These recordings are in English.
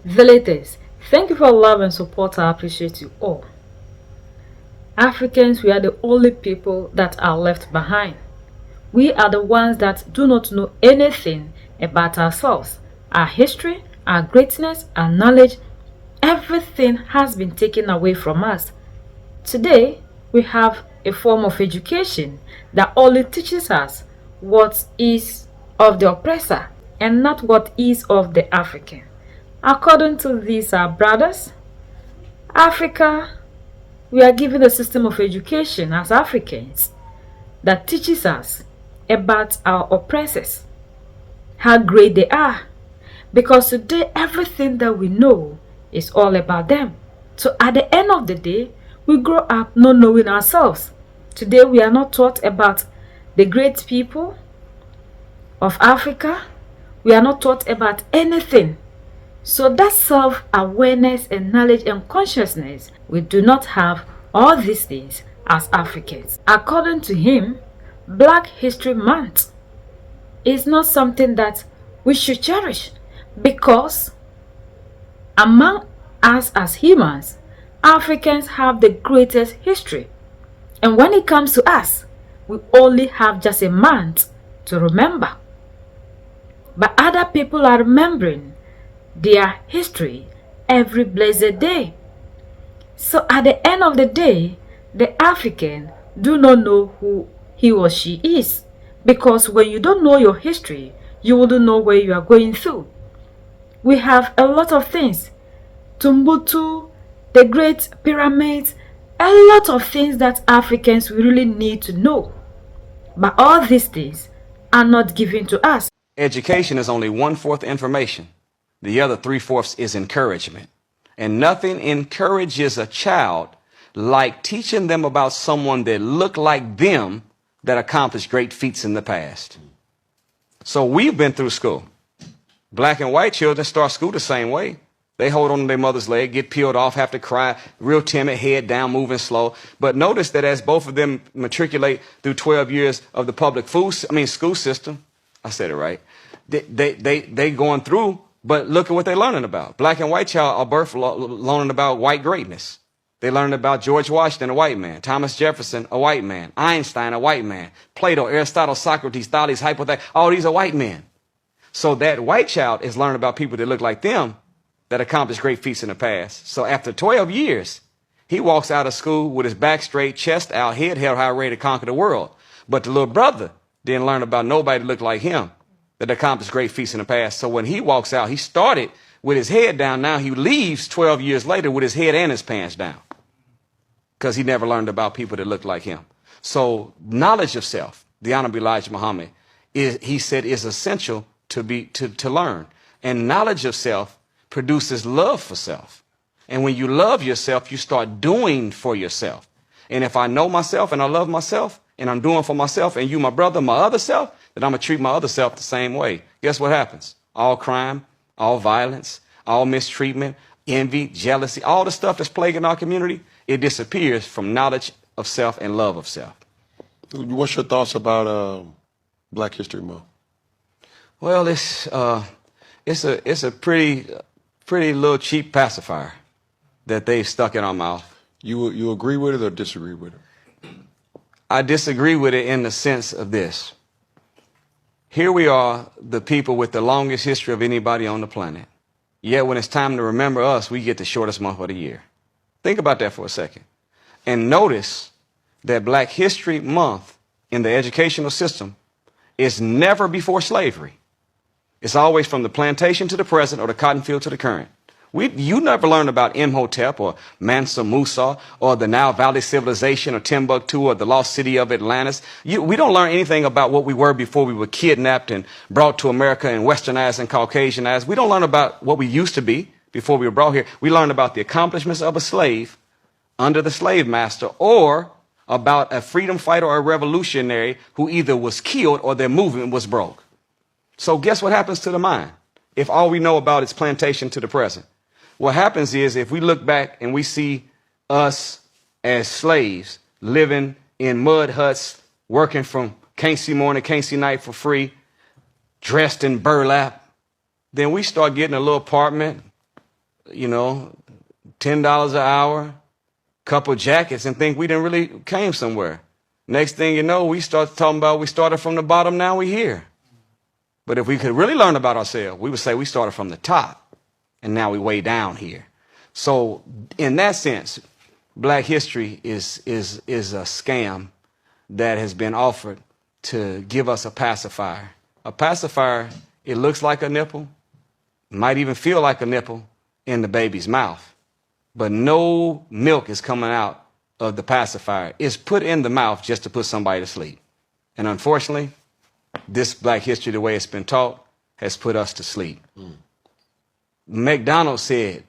Villagers, thank you for your love and support. I appreciate you all. Africans, we are the only people that are left behind. We are the ones that do not know anything about ourselves. Our history, our greatness, our knowledge, everything has been taken away from us. Today, we have a form of education that only teaches us what is of the oppressor and not what is of the African. According to these our brothers, Africa, we are given a system of education as Africans that teaches us about our oppressors, how great they are, because today everything that we know is all about them. So at the end of the day, we grow up not knowing ourselves. Today we are not taught about the great people of Africa. We are not taught about anything. So that self-awareness and knowledge and consciousness, we do not have all these things as Africans. According to him, Black History Month is not something that we should cherish because among us as humans, Africans have the greatest history. And when it comes to us, we only have just a month to remember. But other people are remembering their history every blessed day. So at the end of the day, the African do not know who he or she is. Because when you don't know your history, you wouldn't know where you are going through. We have a lot of things. Timbuktu, the Great Pyramids, a lot of things that Africans really need to know. But all these things are not given to us. Education is only 1/4 information. The other 3/4 is encouragement. And nothing encourages a child like teaching them about someone that looked like them that accomplished great feats in the past. So we've been through school. Black and white children start school the same way. They hold on to their mother's leg, get peeled off, have to cry, real timid, head down, moving slow. But notice that as both of them matriculate through 12 years of the public school system, I said it right, they going through, but look at what they're learning about. Black and white child are birth learning about white greatness. They learned about George Washington, a white man, Thomas Jefferson, a white man, Einstein, a white man, Plato, Aristotle, Socrates, Thales, Hypothesis, all these are white men. So that white child is learning about people that look like them that accomplished great feats in the past. So after 12 years, he walks out of school with his back straight, chest out, head held high, ready to conquer the world. But the little brother didn't learn about nobody that looked like him that accomplished great feats in the past. So when he walks out, he started with his head down. Now he leaves 12 years later with his head and his pants down because he never learned about people that looked like him. So knowledge of self, the Honorable Elijah Muhammad, he said, is essential to learn. And knowledge of self produces love for self. And when you love yourself, you start doing for yourself. And if I know myself and I love myself and I'm doing for myself and you, my brother, my other self, then I'm going to treat my other self the same way. Guess what happens? All crime, all violence, all mistreatment, envy, jealousy, all the stuff that's plaguing our community, it disappears from knowledge of self and love of self. What's your thoughts about Black History Month? Well, it's a pretty little cheap pacifier that they've stuck in our mouth. You agree with it or disagree with it? I disagree with it in the sense of this. Here we are, the people with the longest history of anybody on the planet. Yet when it's time to remember us, we get the shortest month of the year. Think about that for a second. And notice that Black History Month in the educational system is never before slavery. It's always from the plantation to the present or the cotton field to the current. You never learned about Imhotep or Mansa Musa or the Nile Valley civilization or Timbuktu or the lost city of Atlantis. We don't learn anything about what we were before we were kidnapped and brought to America and westernized and Caucasianized. We don't learn about what we used to be before we were brought here. We learn about the accomplishments of a slave under the slave master or about a freedom fighter or a revolutionary who either was killed or their movement was broke. So guess what happens to the mind if all we know about is plantation to the present? What happens is if we look back and we see us as slaves living in mud huts, working from can't see morning, can't see night for free, dressed in burlap, then we start getting a little apartment, you know, $10 an hour, couple jackets, and think we didn't really came somewhere. Next thing you know, we start talking about we started from the bottom, now we're here. But if we could really learn about ourselves, we would say we started from the top, and now we way down here. So in that sense, Black history is a scam that has been offered to give us a pacifier. A pacifier, it looks like a nipple, might even feel like a nipple in the baby's mouth, but no milk is coming out of the pacifier. It's put in the mouth just to put somebody to sleep. And unfortunately, this Black history, the way it's been taught, has put us to sleep. McDonald's said,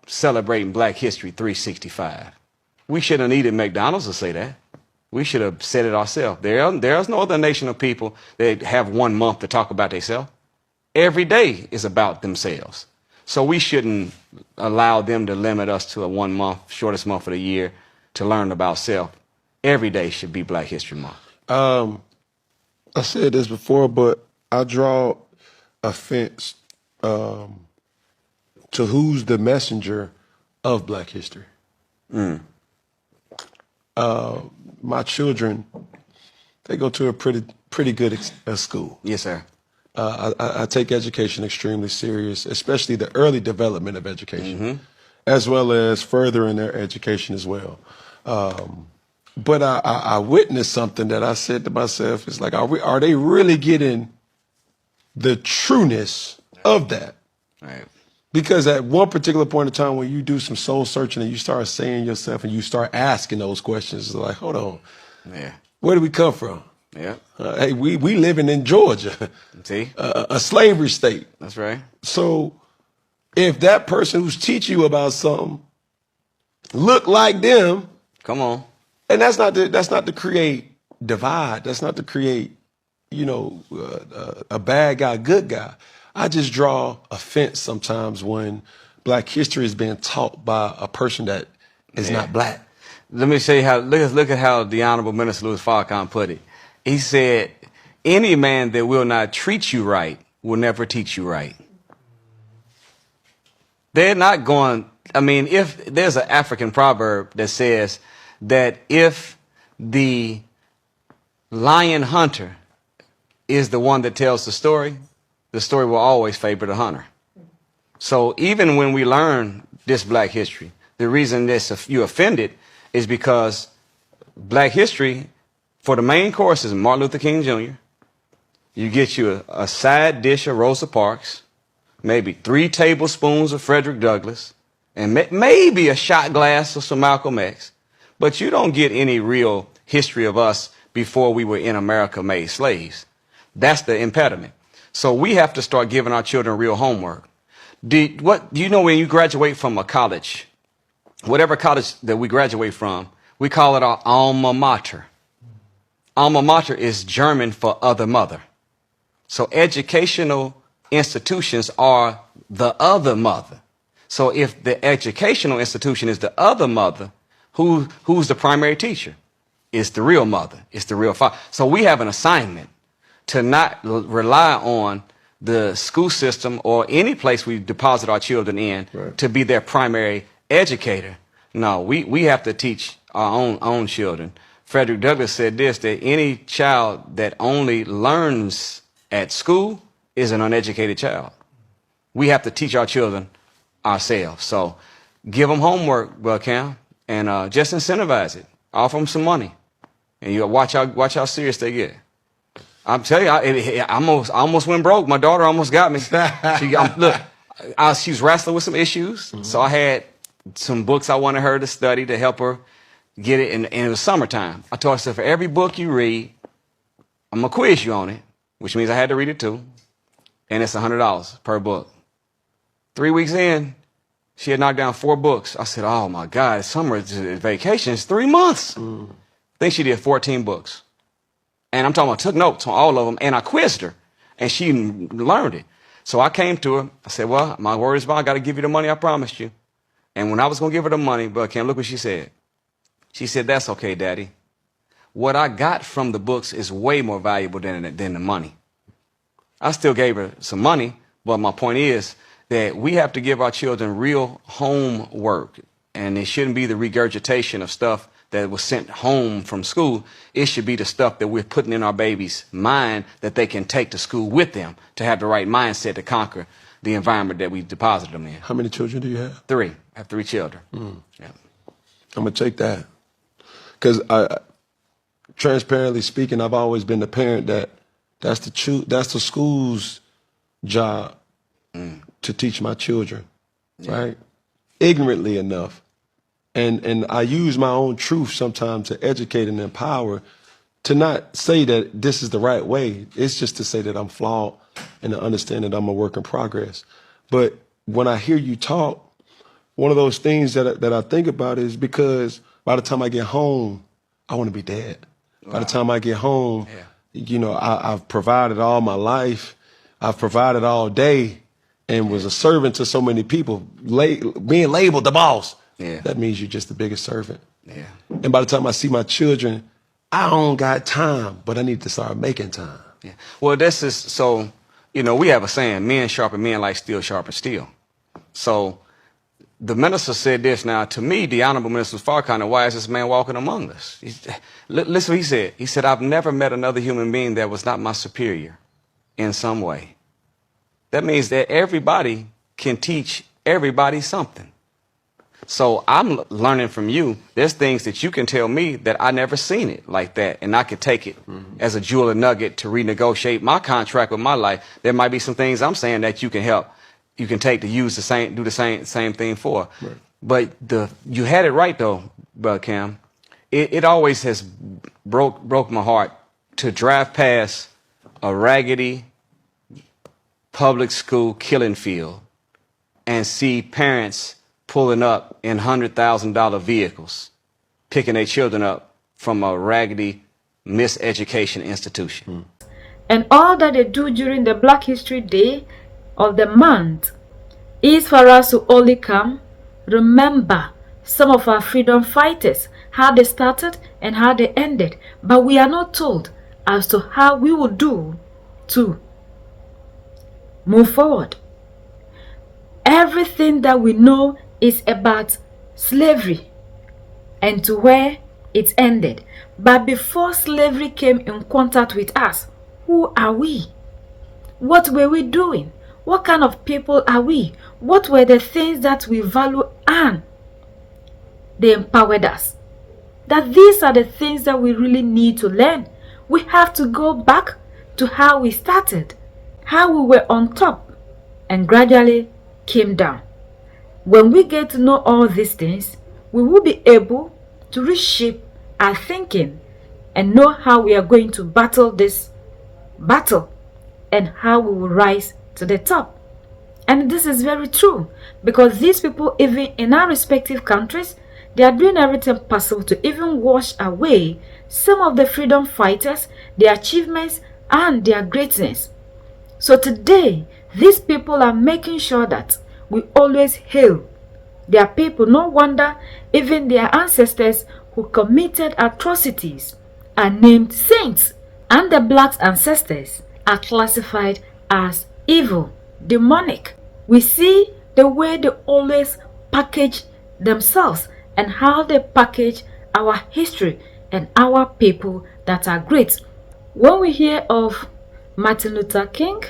celebrating Black History 365. We shouldn't have needed McDonald's to say that. We should have said it ourselves. There's no other nation of people that have 1 month to talk about themselves. Every day is about themselves. So we shouldn't allow them to limit us to a 1 month, shortest month of the year, to learn about self. Every day should be Black History Month. I said this before, but I draw a fence to who's the messenger of Black history. My children, they go to a pretty good school. Yes, sir. I take education extremely serious, especially the early development of education, as well as furthering their education as well. But I witnessed something that I said to myself, it's like, are they really getting the trueness of that? Right. Because at one particular point in time, when you do some soul searching and you start saying yourself and you start asking those questions, it's like, hold on, Yeah. where do we come from? Yeah. Hey, we living in Georgia, See? a slavery state. That's right. So if that person who's teaching you about something look like them, Come on. and that's not to create divide. That's not to create, a bad guy, good guy. I just draw a fence sometimes when Black history is being taught by a person that is not Black. Let me show you how, look at how the Honorable Minister Louis Farrakhan put it. He said, any man that will not treat you right will never teach you right. They're not going, if there's an African proverb that says that if the lion hunter is the one that tells the story will always favor the hunter. So even when we learn this Black history, the reason you offended is because Black history, for the main course, is Martin Luther King Jr. You get you a side dish of Rosa Parks, maybe 3 tablespoons of Frederick Douglass, and maybe a shot glass of some Malcolm X. But you don't get any real history of us before we were in America made slaves. That's the impediment. So we have to start giving our children real homework. Do you know when you graduate from a college, whatever college that we graduate from, we call it our alma mater. Alma mater is German for other mother. So educational institutions are the other mother. So if the educational institution is the other mother, who's the primary teacher? It's the real mother. It's the real father. So we have an assignment to not rely on the school system or any place we deposit our children in to be their primary educator. No, we have to teach our own children. Frederick Douglass said this, that any child that only learns at school is an uneducated child. We have to teach our children ourselves. So give them homework, Brother Cam, and just incentivize it. Offer them some money, and you watch how serious they get. I'm telling you, I almost went broke. My daughter almost got me. She was wrestling with some issues, so I had some books I wanted her to study to help her get it. And it was summertime. I told her, I said, for every book you read, I'm gonna quiz you on it, which means I had to read it too, and it's $100 per book. 3 weeks in, she had knocked down 4 books. I said, oh my God, summer vacation is 3 months. I think she did 14 books. And I'm talking about, took notes on all of them, and I quizzed her, and she learned it. So I came to her. I said, well, my word is bond. I got to give you the money I promised you. And when I was going to give her the money, but Cam, look what she said. She said, that's okay, Daddy. What I got from the books is way more valuable than the money. I still gave her some money, but my point is, that we have to give our children real homework, and it shouldn't be the regurgitation of stuff that was sent home from school. It should be the stuff that we're putting in our babies' mind that they can take to school with them to have the right mindset to conquer the environment that we deposited them in. How many children do you have? 3. I have 3 children. Yeah. I'm going to take that. Because transparently speaking, I've always been the parent that's the school's job to teach my children, right? Ignorantly enough. And I use my own truth sometimes to educate and empower, to not say that this is the right way. It's just to say that I'm flawed and to understand that I'm a work in progress. But when I hear you talk, one of those things that I think about is because by the time I get home, I want to be dead. Wow. By the time I get home, you know, I've provided all my life. I've provided all day and was a servant to so many people, being labeled the boss. Yeah. That means you're just the biggest servant. Yeah. And by the time I see my children, I don't got time, but I need to start making time. Yeah. Well, this is so, you know, we have a saying, men sharpen men like steel sharpen steel. So the minister said this. Now, to me, the Honorable Minister Farrakhan, why is this man walking among us? Listen what he said. He said, I've never met another human being that was not my superior in some way. That means that everybody can teach everybody something. So I'm learning from you. There's things that you can tell me that I never seen it like that, and I could take it as a jewel or nugget to renegotiate my contract with my life. There might be some things I'm saying that you can help, you can take to use the same, do the same thing for. Right. But you had it right though, Brother Cam. It always has broke my heart to drive past a raggedy public school killing field and see parents pulling up in $100,000 vehicles, picking their children up from a raggedy miseducation institution. And all that they do during the Black History Day of the month is for us to only come, remember some of our freedom fighters, how they started and how they ended. But we are not told as to how we will do to move forward. Everything that we know is about slavery and to where it ended. But before slavery came in contact with us, who are we? What were we doing? What kind of people are we? What were the things that we value and they empowered us? That these are the things that we really need to learn. We have to go back to how we started, how we were on top and gradually came down. When we get to know all these things, we will be able to reshape our thinking and know how we are going to battle this battle and how we will rise to the top. And this is very true, because these people, even in our respective countries, they are doing everything possible to even wash away some of the freedom fighters, their achievements, and their greatness. So today, these people are making sure that we always hail their people. No wonder even their ancestors who committed atrocities are named saints, and the Black ancestors are classified as evil, demonic. We see the way they always package themselves and how they package our history and our people that are great. When we hear of Martin Luther King,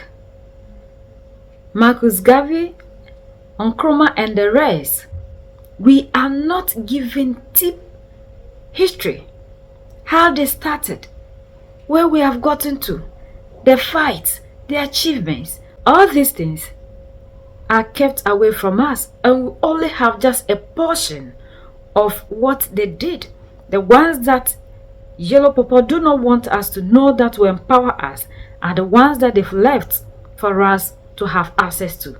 Marcus Garvey, Nkrumah and the rest, we are not given deep history, how they started, where we have gotten to, the fights, the achievements. All these things are kept away from us, and we only have just a portion of what they did. The ones that Yellow Papa do not want us to know, that will empower us, are the ones that they've left for us to have access to.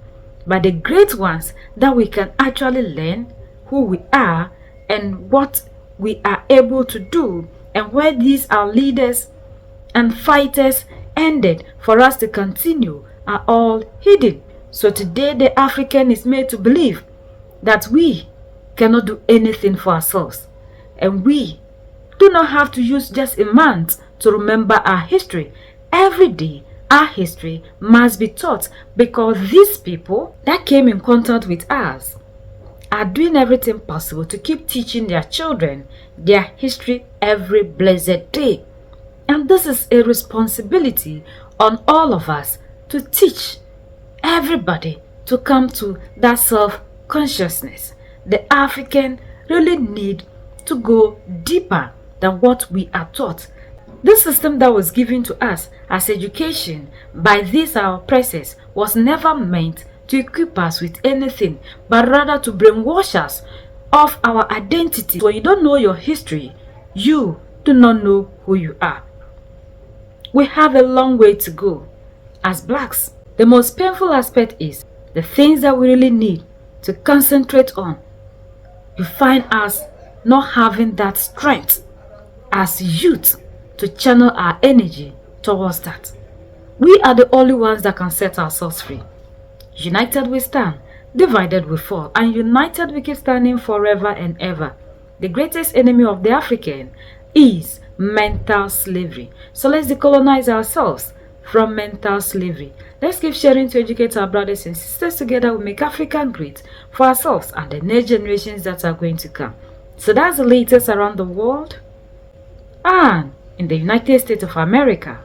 But the great ones that we can actually learn who we are and what we are able to do, and where these our leaders and fighters ended for us to continue, are all hidden. So today the African is made to believe that we cannot do anything for ourselves, and we do not have to use just a month to remember our history. Every day our history must be taught because these people that came in contact with us are doing everything possible to keep teaching their children their history every blessed day. And this is a responsibility on all of us to teach everybody to come to that self-consciousness. The African really need to go deeper than what we are taught. This system that was given to us as education by these our oppressors was never meant to equip us with anything, but rather to brainwash us of our identity. When you don't know your history, you do not know who you are. We have a long way to go as blacks. The most painful aspect is the things that we really need to concentrate on. You find us not having that strength as youth to channel our energy towards that. We are the only ones that can set ourselves free. United we stand, divided we fall, and united we keep standing forever and ever. The greatest enemy of the African is mental slavery. So let's decolonize ourselves from mental slavery. Let's keep sharing to educate our brothers and sisters. Together we make Africa great for ourselves and the next generations that are going to come. So that's the latest around the world and in the United States of America.